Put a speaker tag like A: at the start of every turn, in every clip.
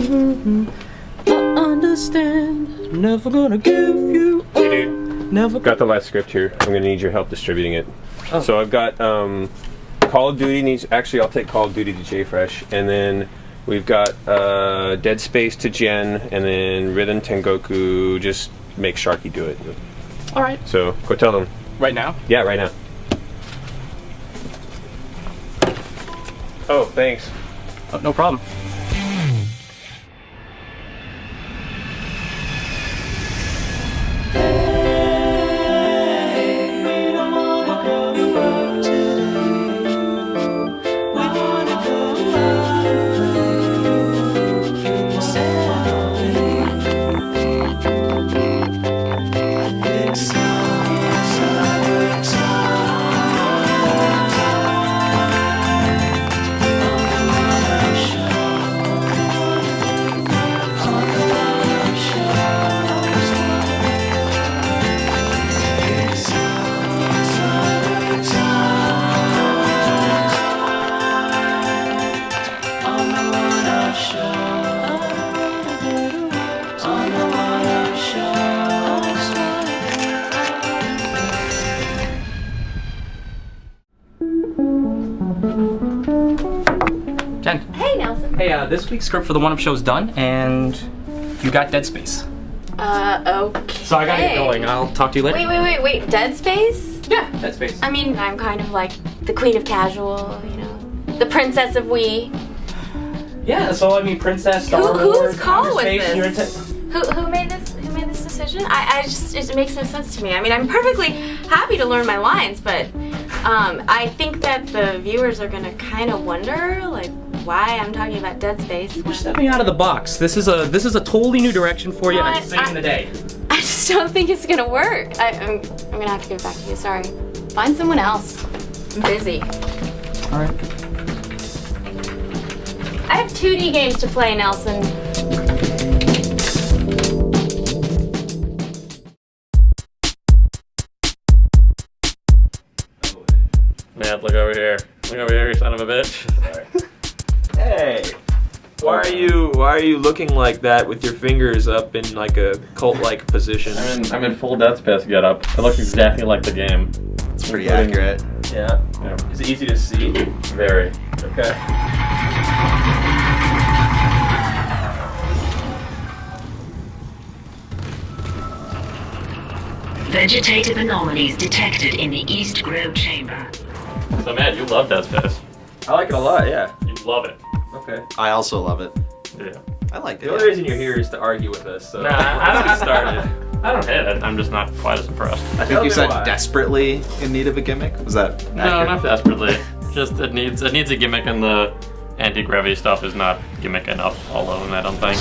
A: I understand. Never gonna give you up.
B: Hey dude,
A: Never.
B: got the last script here. I'm gonna need your help distributing it. Oh. So I've got Call of Duty needs. Actually, I'll take Call of Duty to JFresh, and then we've got Dead Space to Jen, and then Rhythm Tengoku. Just make Sharky do it.
A: All right.
B: So go tell them.
A: Right now?
B: Yeah, right now. Oh, thanks.
A: Oh, no problem. Jen.
C: Hey, Nelson.
A: Hey, this week's script for the one-up show's done, and you got Dead Space.
C: Okay.
A: So I gotta get going. I'll talk to you later.
C: Wait. Dead Space?
A: Yeah, Dead Space.
C: I mean, I'm kind of like the queen of casual, you know, the princess of Wii.
A: Yeah, so I mean, Princess, Star Wars,
C: Whose call was
A: Space,
C: this? Who made this? Who made this decision? It makes no sense to me. I mean, I'm perfectly happy to learn my lines, but I think that the viewers are gonna kind of wonder, like, why I'm talking about Dead Space.
A: We're stepping out of the box. This is a totally new direction for you, and it's saving the day.
C: I just don't think it's gonna work. I'm gonna have to give it back to you. Sorry. Find someone else. I'm busy.
A: All right.
C: I have 2D games to play, Nelson.
D: Man, look over here. Look over here, you son of a bitch.
B: Hey, why are you looking like that with your fingers up in like a cult-like position?
D: I'm in full Dead Space getup. It looks exactly like the game.
E: It's pretty accurate.
B: Yeah.
D: Yeah.
B: Is it easy to see?
D: Very.
B: Okay.
F: Vegetative anomalies detected in the East Grove chamber.
D: So man, you love Dead Space.
B: I like it a lot, yeah.
D: You love it.
B: Okay.
E: I also love it.
D: Yeah.
E: I like
B: The
E: it.
B: only reason you're here is to argue with us, so
D: Nah,
B: let's get started.
D: I don't hate it. I'm just not quite as impressed.
E: I think
B: Tell
E: you
B: me
E: said
B: why.
E: desperately in need of a gimmick. Was that
D: No,
E: accurate?
D: not desperately. Just it needs a gimmick, and the anti-gravity stuff is not gimmick enough alone, I don't think.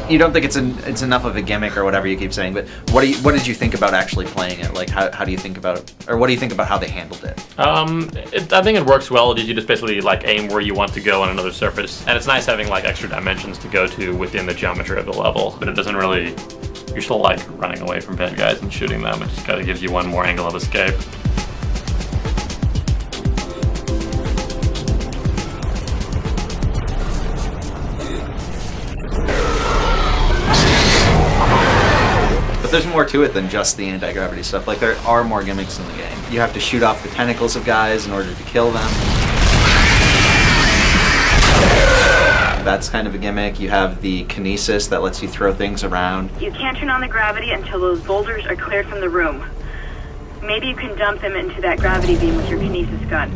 E: You don't think it's enough of a gimmick or whatever you keep saying, but what did you think about actually playing it? Like, how do you think about, or what do you think about how they handled it?
D: I think it works well. You just basically like aim where you want to go on another surface, and it's nice having like extra dimensions to go to within the geometry of the level. But it doesn't really. You're still like running away from bad guys and shooting them. It just kind of gives you one more angle of escape.
E: But there's more to it than just the anti-gravity stuff. Like, there are more gimmicks in the game. You have to shoot off the tentacles of guys in order to kill them. That's kind of a gimmick. You have the kinesis that lets you throw things around.
G: You can't turn on the gravity until those boulders are cleared from the room. Maybe you can dump them into that gravity beam with your kinesis gun.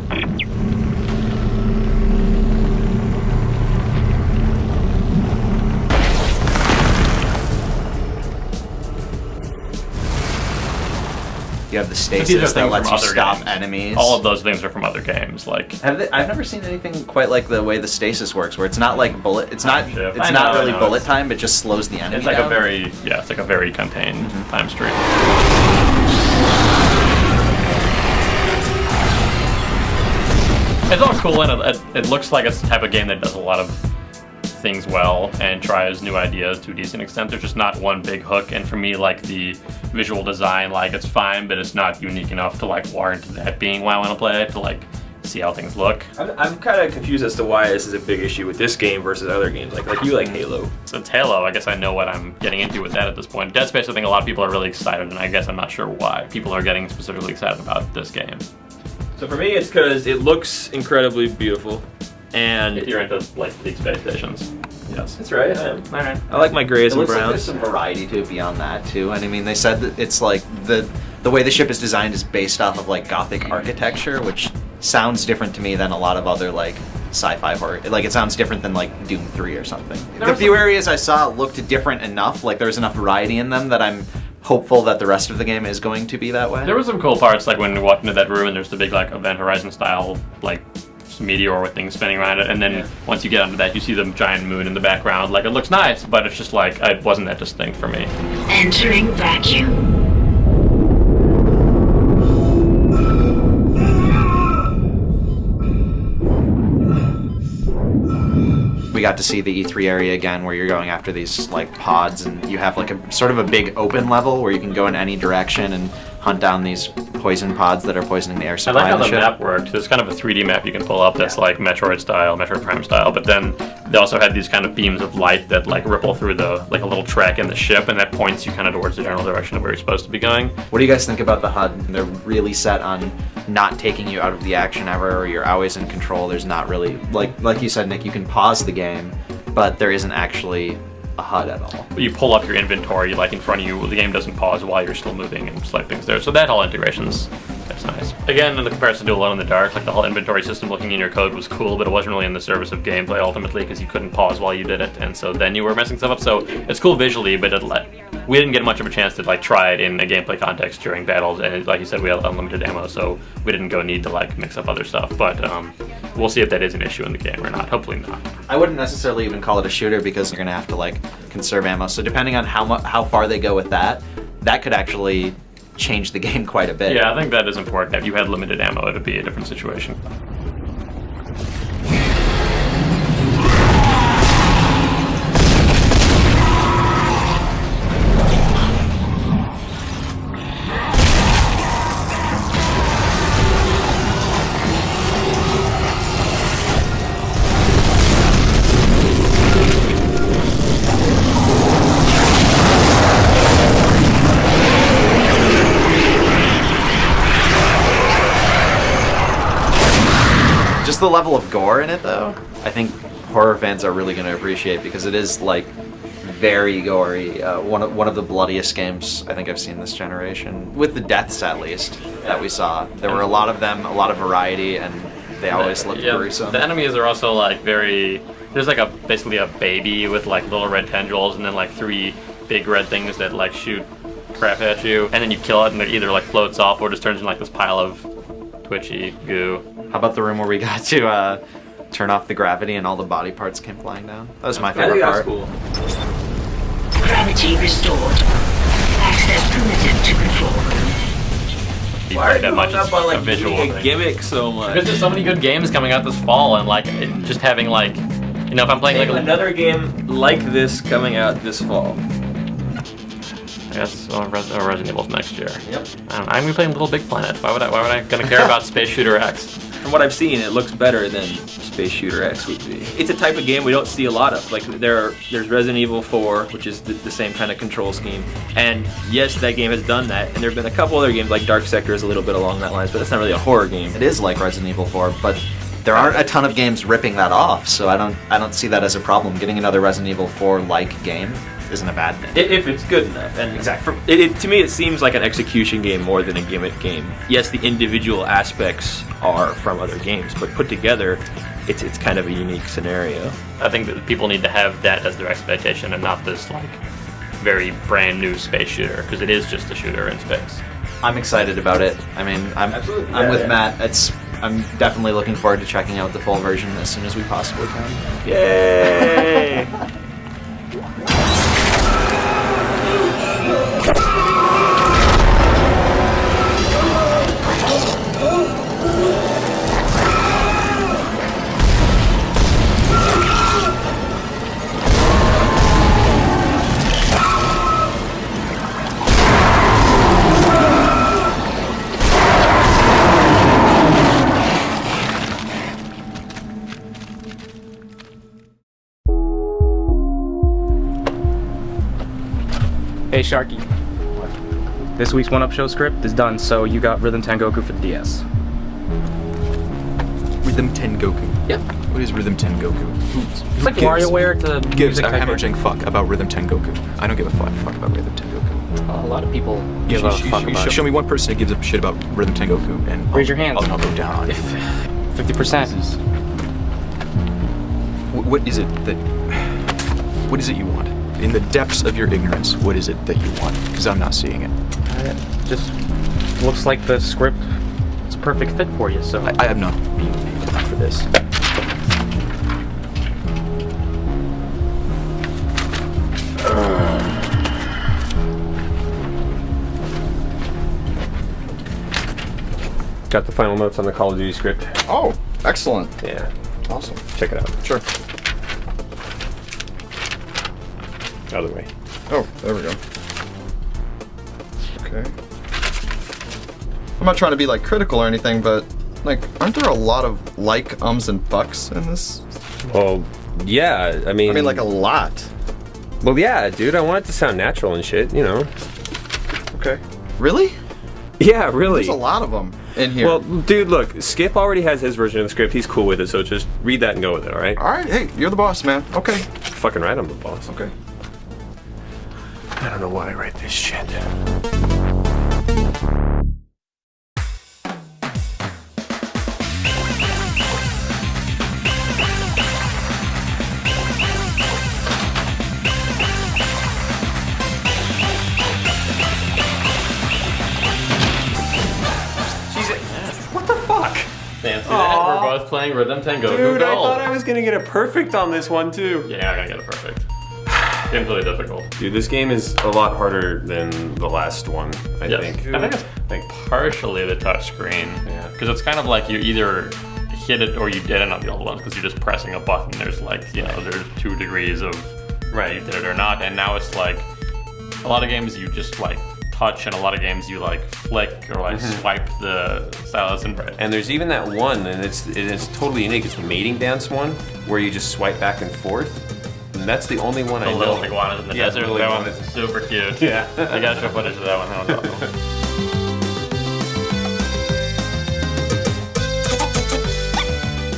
E: You have the
D: These are
E: stasis that
D: things
E: lets
D: from
E: you
D: other
E: stop
D: games.
E: enemies.
D: All of those things are from other games. Like
E: I've never seen anything quite like the way the stasis works, where it's not like bullet. It's not.
D: shift.
E: It's
D: I
E: not
D: know,
E: really
D: I know,
E: bullet
D: it's-
E: time, but just slows the enemy
D: it's like
E: down.
D: it's like a very contained time stream. It's all cool, and it looks like it's the type of game that does a lot of things well and tries new ideas to a decent extent. There's just not one big hook, and for me, like the visual design, like it's fine, but it's not unique enough to like warrant that being why I want to play it, to like see how things look.
B: I'm kind of confused as to why this is a big issue with this game versus other games. Like you like Halo.
D: So it's Halo, I guess I know what I'm getting into with that at this point. Dead Space, I think a lot of people are really excited, and I guess I'm not sure why people are getting specifically excited about this game.
B: So for me, it's because it looks incredibly beautiful, and
D: If you're into like big space stations. Yes.
B: that's right. I am.
D: All right.
B: I like my grays
E: It
B: and
E: looks like
B: browns.
E: there's some variety to it beyond that too. And I mean, they said that it's like the way the ship is designed is based off of like Gothic architecture, which sounds different to me than a lot of other like sci-fi horror. Like it sounds different than like Doom 3 or something. The few areas I saw looked different enough. Like there's enough variety in them that I'm hopeful that the rest of the game is going to be that way.
D: There were some cool parts, like when you walk into that room and there's the big like Event Horizon style like meteor with things spinning around it, and then once you get onto that, you see the giant moon in the background. Like it looks nice, but it's just like it wasn't that distinct for me.
F: Entering vacuum.
E: We got to see the E3 area again, where you're going after these like pods, and you have like a sort of a big open level where you can go in any direction and hunt down these poison pods that are poisoning the air
D: I
E: supply.
D: like how
E: in
D: the
E: ship.
D: map worked. There's kind of a 3D map you can pull up that's like Metroid style, Metroid Prime style, but then they also had these kind of beams of light that like ripple through the like a little track in the ship, and that points you kind of towards the general direction of where you're supposed to be going.
E: What do you guys think about the HUD? They're really set on not taking you out of the action ever, or you're always in control. There's not really, like you said, Nick, you can pause the game, but there isn't actually a HUD at all.
D: You pull up your inventory like in front of you, the game doesn't pause while you're still moving and select things there. So that whole integration's that's nice. Again, in the comparison to Alone in the Dark, like the whole inventory system looking in your code was cool, but it wasn't really in the service of gameplay ultimately because you couldn't pause while you did it, and so then you were messing stuff up. So it's cool visually, but we didn't get much of a chance to like try it in a gameplay context during battles, and like you said, we had unlimited ammo, so we didn't go need to like mix up other stuff. But we'll see if that is an issue in the game or not. Hopefully not.
E: I wouldn't necessarily even call it a shooter because you're gonna have to like conserve ammo. So depending on how far they go with that, that could actually change the game quite a bit.
D: Yeah, I think that is important. If you had limited ammo, it would be a different situation.
E: Just the level of gore in it, though, I think horror fans are really going to appreciate because it is like very gory. One of the bloodiest games I think I've seen this generation, with the deaths at least that we saw. There were a lot of them, a lot of variety, and they always looked gruesome.
D: The enemies are also like very. There's like basically a baby with like little red tendrils, and then like 3 big red things that like shoot crap at you, and then you kill it, and it either like floats off or just turns into like this pile of twitchy goo.
E: How about the room where we got to turn off the gravity and all the body parts came flying down? That was my favorite part.
B: Cool.
F: Gravity restored. Access permitted to control room.
B: Why are
D: that
B: you
D: much
B: hung up on
D: a
B: like
D: visual
B: being a
D: thing.
B: gimmick so much?
D: Because there's so many good games coming out this fall, and like just having like, you know, if I'm playing like
B: Another game like this coming out this fall.
D: I guess Resident Evil's next year.
B: Yep.
D: I'm gonna be playing Little Big Planet. Why would I gonna care about Space Shooter X?
B: From what I've seen, it looks better than Space Shooter X would be. It's a type of game we don't see a lot of. Like there's Resident Evil 4, which is the same kind of control scheme. And yes, that game has done that. And there have been a couple other games, like Dark Sector is a little bit along that lines, but that's not really a horror game.
E: It is like Resident Evil 4, but there aren't a ton of games ripping that off, so I don't see that as a problem. Getting another Resident Evil 4-like game isn't a bad thing.
B: If it's good enough. And
E: Exactly.
B: To me, it seems like an execution game more than a gimmick game. Yes, the individual aspects are from other games, but put together, it's kind of a unique scenario.
D: I think that people need to have that as their expectation and not this like very brand new space shooter, because it is just a shooter in space.
E: I'm excited about it. I mean, I'm
B: Absolutely.
E: with Matt. I'm definitely looking forward to checking out the full version as soon as we possibly can.
B: Yay!
A: Hey Sharky. This week's One Up Show script is done, so you got Rhythm Tengoku for the DS.
H: Rhythm Tengoku.
A: Yep.
H: What is Rhythm Tengoku?
A: It's like WarioWare to
H: Gives
A: music
H: a hemorrhaging fuck about Rhythm Tengoku. I don't give a fuck about Rhythm Tengoku.
A: A lot of people give a fuck about it.
H: Show me one person that gives a shit about Rhythm Tengoku, and
A: Raise your hands.
H: I'll go down on it.
A: 50%.
H: What is it that? What is it you want? In the depths of your ignorance, what is it that you want? Because I'm not seeing it.
A: Just looks like the script is a perfect fit for you, so.
H: I am not being paid for this.
B: Got the final notes on the Call of Duty script.
I: Oh, excellent.
B: Yeah,
I: Awesome.
B: check it out.
I: Sure.
B: Other way.
I: Oh, there we go. Okay. I'm not trying to be like critical or anything, but like, aren't there a lot of like, ums, and bucks in this?
B: Well, yeah, I mean
I: like a lot.
B: Well, yeah, dude, I want it to sound natural and shit, you know.
I: Okay. Really?
B: Yeah, really.
I: There's a lot of them in here.
B: Well, dude, look, Skip already has his version of the script. He's cool with it, so just read that and go with it, all right?
I: All right. Hey, you're the boss, man. Okay.
B: Fucking right, I'm the boss.
I: Okay.
B: I don't know why I write this shit. What the fuck?
D: Fancy that. We're both playing Rhythm Tengoku.
B: Dude, I
D: Gold.
B: thought I was gonna get a perfect on this one too.
D: Yeah, I'm gonna get it perfect. Game's really difficult.
B: Dude, this game is a lot harder than the last one, I think.
D: I think it's partially the touchscreen.
B: Yeah.
D: Because it's kind of like you either hit it or you didn't on the old ones because you're just pressing a button. There's like, you know, there's 2 degrees of you did it or not. And now it's like, a lot of games you just like touch, and a lot of games you like flick or like swipe the stylus and
B: there's even that one, and it's totally unique. It's the mating dance one, where you just swipe back and forth. And that's the only one I know.
D: the little iguanas in the
B: Yeah,
D: desert.
B: the little
D: That
B: iguanas.
D: one's super cute.
B: Yeah.
D: I gotta show footage of that one. That one's awesome.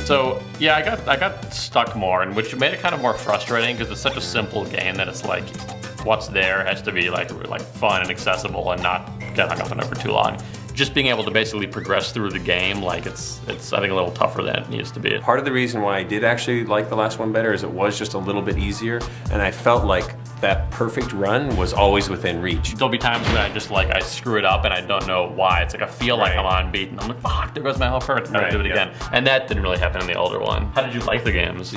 D: So yeah, I got stuck more, and which made it kind of more frustrating because it's such a simple game that it's like, what's there has to be like fun and accessible and not get hung up on it for too long. Just being able to basically progress through the game, like it's I think a little tougher than it needs to be.
B: Part of the reason why I did actually like the last one better is it was just a little bit easier, and I felt like that perfect run was always within reach.
D: There'll be times when I screw it up and I don't know why. It's like I feel like I'm on beat and I'm like, fuck, there goes my whole perfect. I'm gonna do it again. And that didn't really happen in the older one. How did you like the games?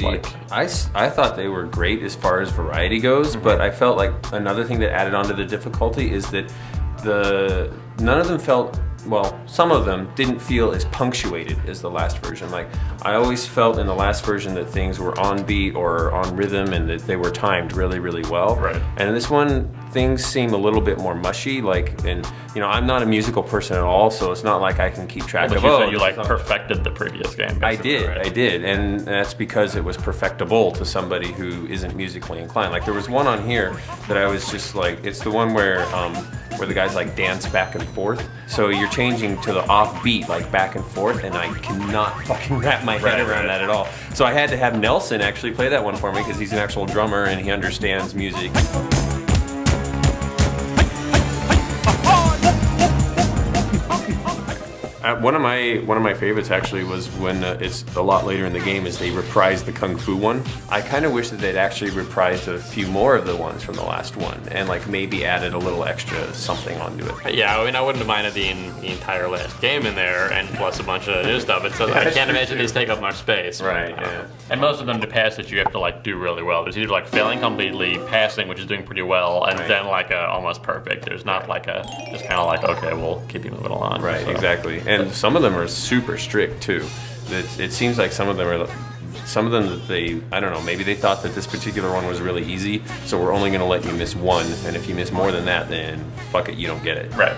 B: I thought they were great as far as variety goes, but I felt like another thing that added on to the difficulty is that none of them felt, well, some of them didn't feel as punctuated as the last version. Like, I always felt in the last version that things were on beat or on rhythm and that they were timed really, really well.
D: Right.
B: And in this one, things seem a little bit more mushy, like, and you know, I'm not a musical person at all, so it's not like I can keep track
D: But
B: of,
D: you said you
B: this
D: like
B: is not-
D: perfected the previous game.
B: I
D: basically,
B: did,
D: right?
B: I did, and that's because it was perfectible to somebody who isn't musically inclined. Like, there was one on here that I was just like, it's the one where the guys like dance back and forth. So you're changing to the off beat, like back and forth, and I cannot fucking wrap my head around that at all. So I had to have Nelson actually play that one for me because he's an actual drummer and he understands music. One of my favorites actually was when it's a lot later in the game is they reprised the Kung Fu one. I kind of wish that they'd actually reprised a few more of the ones from the last one and like maybe added a little extra something onto it.
D: Yeah, I mean, I wouldn't have minded the entire last game in there and plus a bunch of new stuff. It's I can't imagine these take up much space.
B: Right, yeah.
D: And most of them to pass it, you have to like do really well. There's either like failing completely, passing, which is doing pretty well, and then like a almost perfect. There's not like a just kind of like, okay, we'll keep you moving along.
B: Right,
D: So.
B: exactly. And some of them are super strict too. It seems like some of them that they, I don't know, maybe they thought that this particular one was really easy, so we're only going to let you miss one, and if you miss more than that, then fuck it, you don't get it.
D: Right.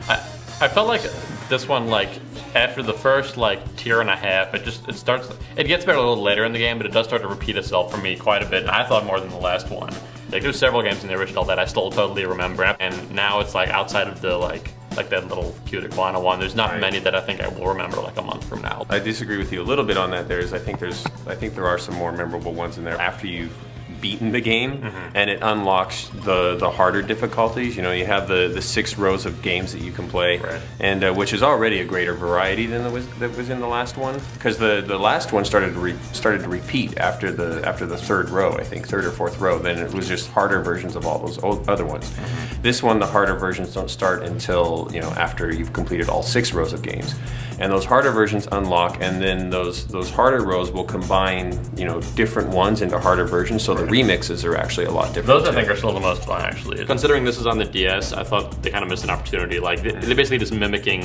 D: I felt like this one, like after the first like tier and a half, it gets better a little later in the game, but it does start to repeat itself for me quite a bit, and I thought more than the last one. Like there's several games in the original that I still totally remember, and now it's like outside of the like that little cute iguana one, there's not many that I think I will remember like a month from now.
B: I disagree with you a little bit on that. I think there are some more memorable ones in there after you've beaten the game, and it unlocks the harder difficulties. You know, you have the 6 rows of games that you can play, and which is already a greater variety than that was in the last one, because the last one started to repeat after the 3rd row, I think 3rd or 4th row. Then it was just harder versions of all those other ones. This one, the harder versions don't start until, you know, after you've completed all 6 rows of games. And those harder versions unlock, and then those harder rows will combine, you know, different ones into harder versions. So the remixes are actually a lot different.
D: Those I think are still the most fun, actually. Considering this is on the DS, I thought they kind of missed an opportunity. Like they're basically just mimicking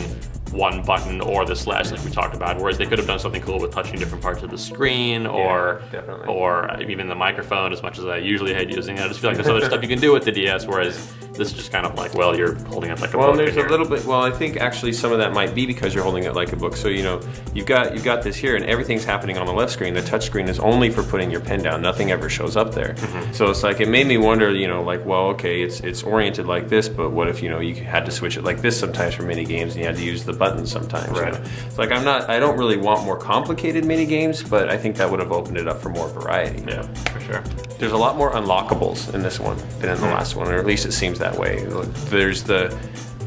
D: one button or the slash like we talked about, whereas they could have done something cool with touching different parts of the screen or even the microphone. As much as I usually hate using it, I just feel like there's other stuff you can do with the DS, whereas this is just kind of like, well, you're holding up like a book.
B: Well, there's a little bit. Well, I think actually some of that might be because you're holding it like a book. So you know, you've got this here, and everything's happening on the left screen. The touch screen is only for putting your pen down. Nothing ever shows up there. So it's like, it made me wonder, you know, like, well, okay, it's oriented like this, but what if, you know, you had to switch it like this sometimes for mini games, and you had to use the buttons sometimes. Right. You know? It's like I don't really want more complicated mini games, but I think that would have opened it up for more variety.
D: Yeah, for sure.
B: There's a lot more unlockables in this one than in the last one, or at least it seems that way.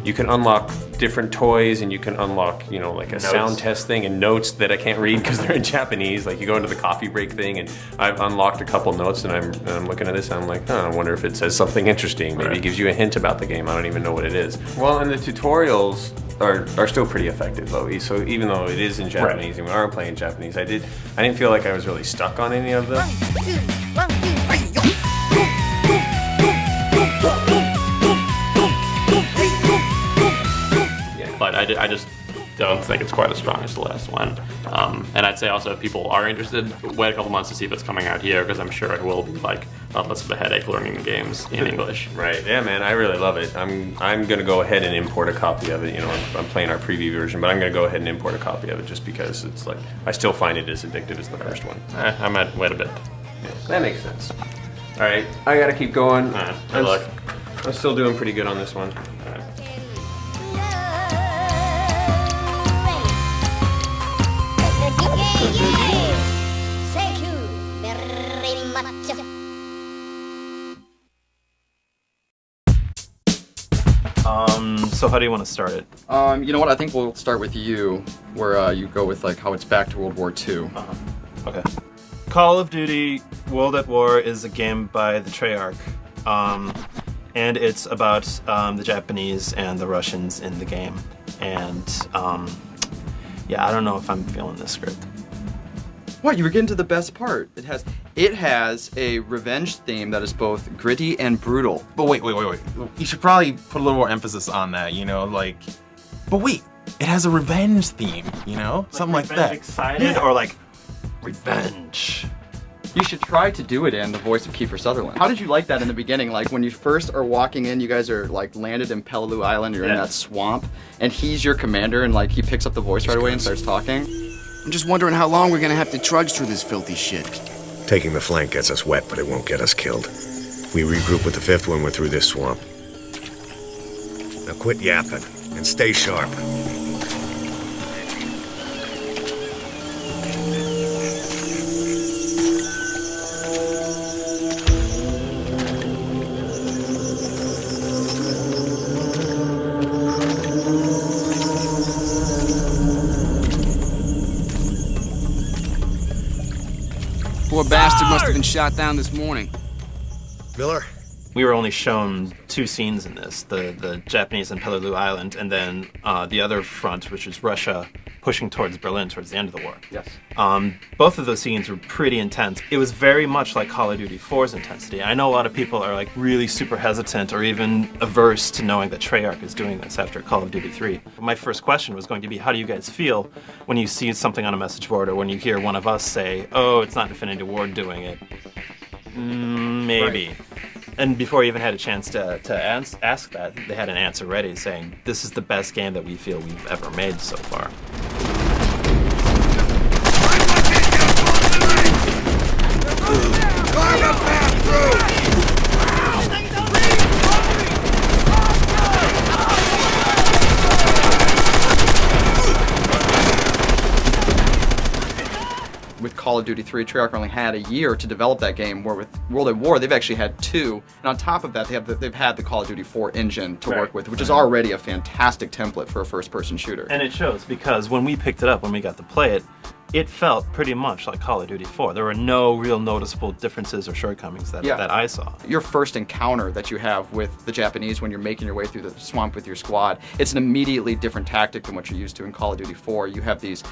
B: You can unlock different toys, and you can unlock, you know, like a sound test thing and notes that I can't read because they're in Japanese. Like you go into the coffee break thing, and I've unlocked a couple notes, and I'm looking at this, and I'm like, oh, I wonder if it says something interesting. Maybe it gives you a hint about the game. I don't even know what it is. Well, and the tutorials are still pretty effective though. So even though it is in Japanese and we are playing Japanese, I didn't feel like I was really stuck on any of them.
D: But I just don't think it's quite as strong as the last one. And I'd say also if people are interested, wait a couple months to see if it's coming out here, because I'm sure it will be like not less of a headache learning the games in English.
B: Right, yeah, man, I really love it. I'm gonna go ahead and import a copy of it. You know, I'm playing our preview version, but I'm gonna go ahead and import a copy of it just because it's like, I still find it as addictive as the first one.
D: I might wait a bit.
B: Yeah, that makes sense. All right, I gotta keep going.
D: Good luck.
B: I'm still doing pretty good on this one.
J: Thank you very much.
K: So how do you want to start it?
I: You know what? I think we'll start with you, where you go with like how it's back to World War II.
K: Okay. Call of Duty World at War is a game by the Treyarch, and it's about the Japanese and the Russians in the game. And yeah, I don't know if I'm feeling this script.
I: What? You were getting to the best part. It has a revenge theme that is both gritty and brutal.
L: But wait. You should probably put a little more emphasis on that, you know, like... But wait, it has a revenge theme, you know? Something like that.
K: Excited or like revenge.
I: You should try to do it in the voice of Kiefer Sutherland. How did you like that in the beginning? Like when you first are walking in, you guys are like landed in Peleliu Island, you're in that swamp, and he's your commander, and like he picks up the voice right away and starts talking.
M: I'm just wondering how long we're gonna have to trudge through this filthy shit.
N: Taking the flank gets us wet, but it won't get us killed. We regroup with the 5th when we're through this swamp. Now quit yapping and stay sharp.
M: Poor bastard must have been shot down this morning.
N: Miller?
K: We were only shown 2 scenes in this, the Japanese in Peleliu Island, and then the other front, which is Russia pushing towards Berlin towards the end of the war.
I: Yes.
K: Both of those scenes were pretty intense. It was very much like Call of Duty 4's intensity. I know a lot of people are like really super hesitant or even averse to knowing that Treyarch is doing this after Call of Duty 3. My first question was going to be, how do you guys feel when you see something on a message board or when you hear one of us say, oh, it's not Infinity Ward doing it? Maybe. Right. And before I even had a chance to ask that, they had an answer ready saying, this is the best game that we feel we've ever made so far.
I: Call of Duty 3, Treyarch only had a year to develop that game, where with World at War, they've actually had 2. And on top of that, they've had the Call of Duty 4 engine to work with, which is already a fantastic template for a first-person shooter.
K: And it shows, because when we picked it up, when we got to play it, it felt pretty much like Call of Duty 4. There were no real noticeable differences or shortcomings that I saw.
I: Your first encounter that you have with the Japanese when you're making your way through the swamp with your squad, it's an immediately different tactic than what you're used to in Call of Duty 4. You have these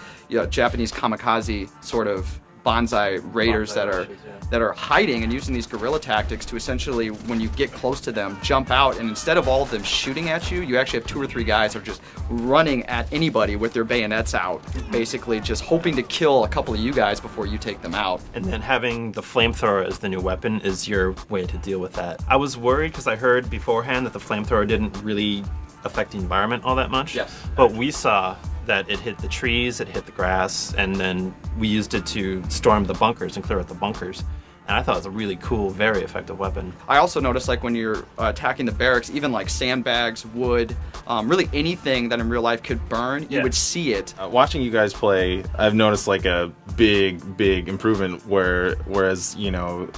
I: Japanese kamikaze sort of bonsai raiders that are hiding and using these guerrilla tactics to essentially, when you get close to them, jump out, and instead of all of them shooting at you, you actually have 2 or 3 guys that are just running at anybody with their bayonets out, basically just hoping to kill a couple of you guys before you take them out.
K: And then having the flamethrower as the new weapon is your way to deal with that. I was worried because I heard beforehand that the flamethrower didn't really affect the environment all that much.
I: Yes.
K: But we saw that it hit the trees, it hit the grass, and then we used it to storm the bunkers and clear out the bunkers. And I thought it was a really cool, very effective weapon.
I: I also noticed, like, when you're attacking the barracks, even like sandbags, wood, really anything that in real life could burn, you would see it.
L: Watching you guys play, I've noticed like a big improvement whereas, you know,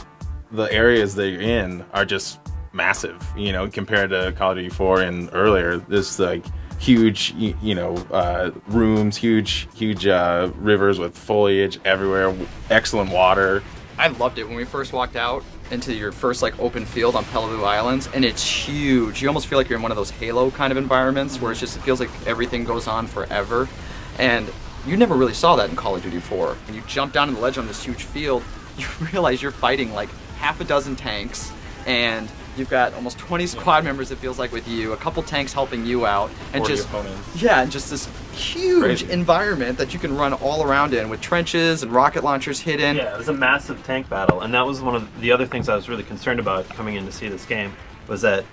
L: the areas that you're in are just massive, you know, compared to Call of Duty 4 and earlier. There's like huge, rooms, huge rivers with foliage everywhere, excellent water.
I: I loved it when we first walked out into your first like open field on Peleliu Islands, and it's huge. You almost feel like you're in one of those Halo kind of environments where it feels like everything goes on forever. And you never really saw that in Call of Duty 4. When you jump down in the ledge on this huge field, you realize you're fighting like half a dozen tanks, and you've got almost 20 squad members, it feels like, with you, a couple tanks helping you out, and just and just this huge environment that you can run all around in with trenches and rocket launchers hidden.
K: Yeah, it was a massive tank battle, and that was one of the other things I was really concerned about coming in to see this game, was that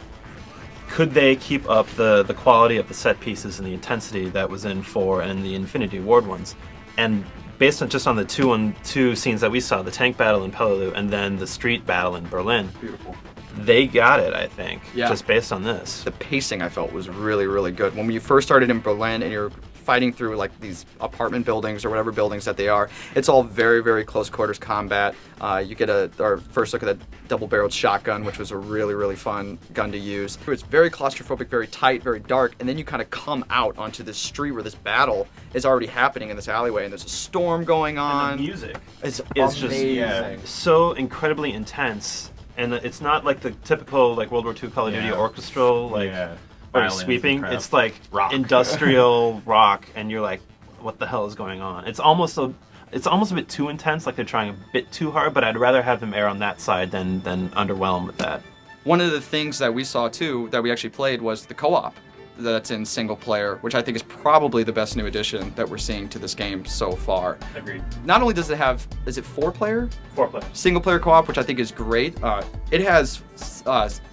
K: could they keep up the quality of the set pieces and the intensity that was in 4 and the Infinity Ward ones. And based on just on the 2-on-2 scenes that we saw, the tank battle in Peleliu and then the street battle in Berlin,
I: beautiful.
K: They got it, I think,
I: Yeah.
K: just based on this.
I: The pacing, I felt, was really, really good. When we first started in Berlin and you're fighting through like these apartment buildings or whatever buildings that they are, it's all very, very close quarters combat. You get our first look at that double-barreled shotgun, which was a really, really fun gun to use. It's very claustrophobic, very tight, very dark, and then you kind of come out onto this street where this battle is already happening in this alleyway, and there's a storm going on.
K: And the music
I: is
K: just so incredibly intense. And it's not like the typical like World War II Call of Duty orchestral or sweeping. It's like rock. Industrial rock, and you're like, what the hell is going on? It's almost a bit too intense, like they're trying a bit too hard. But I'd rather have them err on that side than underwhelm with that.
I: One of the things that we saw too, that we actually played, was the co-op that's in single player, which I think is probably the best new addition that we're seeing to this game so far.
K: Agreed.
I: Not only does it have, is it 4-player?
K: 4-player.
I: Single player co-op, which I think is great. It has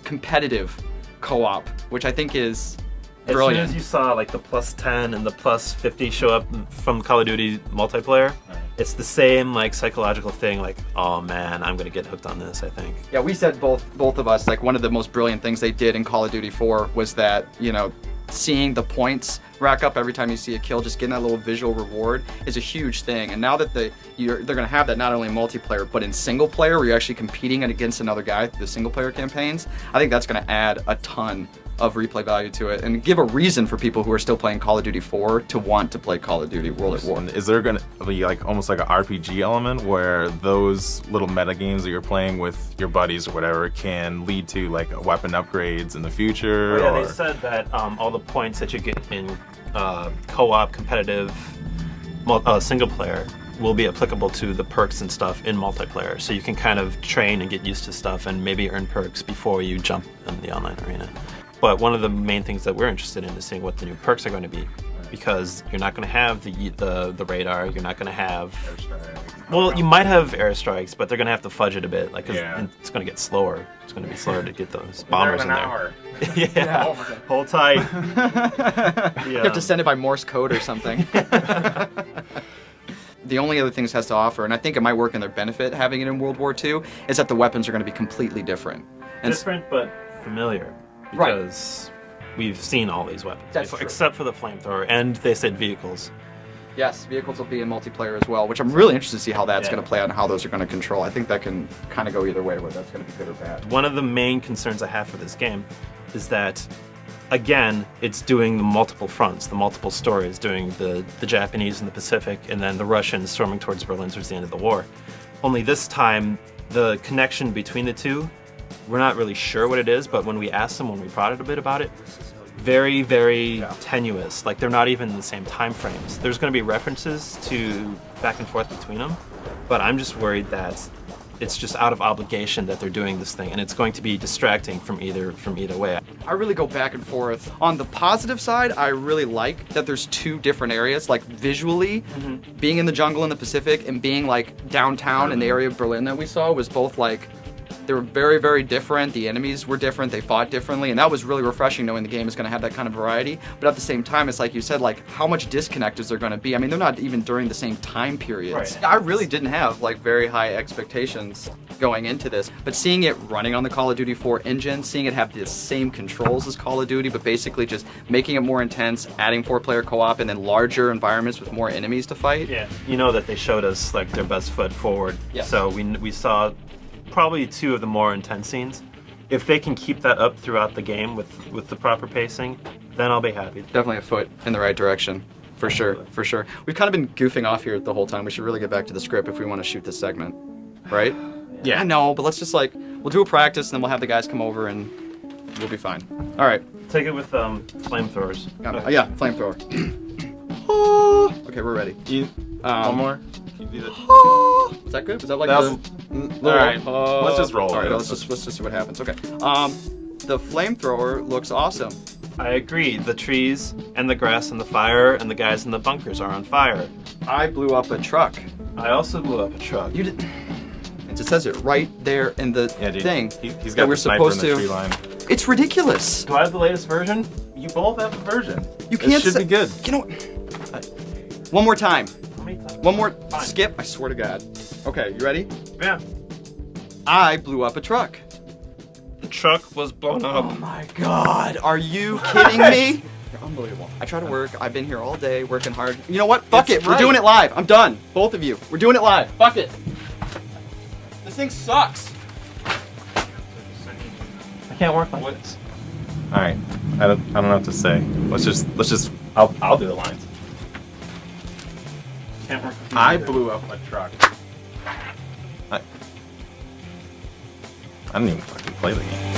I: competitive co-op, which I think is brilliant.
K: As soon as you saw like the +10 and the +50 show up from Call of Duty multiplayer, it's the same like psychological thing, like, oh man, I'm gonna get hooked on this, I think.
I: Yeah, we said both of us, like, one of the most brilliant things they did in Call of Duty 4 was that, you know, seeing the points rack up every time you see a kill, just getting that little visual reward is a huge thing. And now that they're going to have that not only in multiplayer, but in single player, where you're actually competing against another guy through the single player campaigns, I think that's going to add a ton of replay value to it and give a reason for people who are still playing Call of Duty 4 to want to play Call of Duty World at War.
L: Is there going to be like almost like an RPG element where those little meta games that you're playing with your buddies or whatever can lead to like weapon upgrades in the future?
K: Oh, yeah, they said that all the points that you get in co-op competitive single player will be applicable to the perks and stuff in multiplayer, so you can kind of train and get used to stuff and maybe earn perks before you jump in the online arena. But one of the main things that we're interested in is seeing what the new perks are going to be, because you're not going to have the radar, you're not going to have... Well, you might have airstrikes, but they're going to have to fudge it a bit. Like, it's going to get slower. It's going to be slower to get those bombers in there. Yeah, hold tight.
I: You have to send it by Morse code or something. The only other thing this has to offer, and I think it might work in their benefit having it in World War II, is that the weapons are going to be completely different.
K: Different, but familiar. Because we've seen all these weapons before, except for the flamethrower, and they said vehicles.
I: Yes, vehicles will be in multiplayer as well, which I'm really interested to see how that's
K: Yeah.
I: going to play out and how those are going to control. I think that can kind of go either way, whether that's going to be good or bad.
K: One of the main concerns I have for this game is that, again, it's doing the multiple fronts, the multiple stories, doing the Japanese in the Pacific, and then the Russians storming towards Berlin towards the end of the war. Only this time, the connection between the two, we're not really sure what it is, but when we asked them, when we prodded a bit about it, very, very tenuous. Like, they're not even in the same time frames. There's going to be references to back and forth between them, but I'm just worried that it's just out of obligation that they're doing this thing, and it's going to be distracting from either way.
I: I really go back and forth. On the positive side, I really like that there's two different areas, like visually, being in the jungle in the Pacific and being like downtown in the area of Berlin that we saw was both like, they were very, very different. The enemies were different. They fought differently. And that was really refreshing knowing the game is going to have that kind of variety. But at the same time, it's like you said, like how much disconnect is there going to be? I mean, they're not even during the same time periods.
K: Right.
I: I really didn't have like very high expectations going into this. But seeing it running on the Call of Duty 4 engine, seeing it have the same controls as Call of Duty, but basically just making it more intense, adding 4-player co-op, and then larger environments with more enemies to fight.
K: Yeah, you know that they showed us like their best foot forward.
I: Yes.
K: So we saw probably two of the more intense scenes. If they can keep that up throughout the game with the proper pacing, then I'll be happy.
I: Definitely a foot in the right direction. For sure, for sure. We've kind of been goofing off here the whole time. We should really get back to the script if we want to shoot this segment. Right?
K: Yeah.
I: I know, but let's just like, we'll do a practice and then we'll have the guys come over and we'll be fine. All right.
K: Take it with flamethrowers.
I: Yeah, flamethrower. Okay, we're ready.
L: One more?
I: Is that good? Is that like
L: That
I: the...
L: all right, let's just roll.
I: All right, let's just see what happens. Okay. The flamethrower looks awesome.
K: I agree. The trees and the grass and the fire and the guys in the bunkers are on fire.
I: I blew up a truck.
K: I also blew up a truck.
I: You did. It says it right there in the thing.
L: He's
I: that
L: got
I: we're
L: the sniper
I: supposed
L: in the
I: to.
L: tree line.
I: It's ridiculous.
K: Do I have the latest version?
L: You both have the version.
I: You can't.
L: It should
I: say,
L: be good.
I: You know. One more time. One more
K: Fine.
I: skip. I swear to God. Okay, you ready?
K: Yeah.
I: I blew up a truck.
K: The truck was blown up.
I: Oh my God! Are you kidding me? You're unbelievable. I try to work. I've been here all day working hard. You know what? Fuck it. We're doing it live. I'm done. Both of you. We're doing it live. Fuck it. This thing sucks.
K: I can't work like this.
L: All right, I don't know what to say. Let's just. I'll do the lines.
K: Can't work.
L: I blew up a truck. I don't even fucking play the game.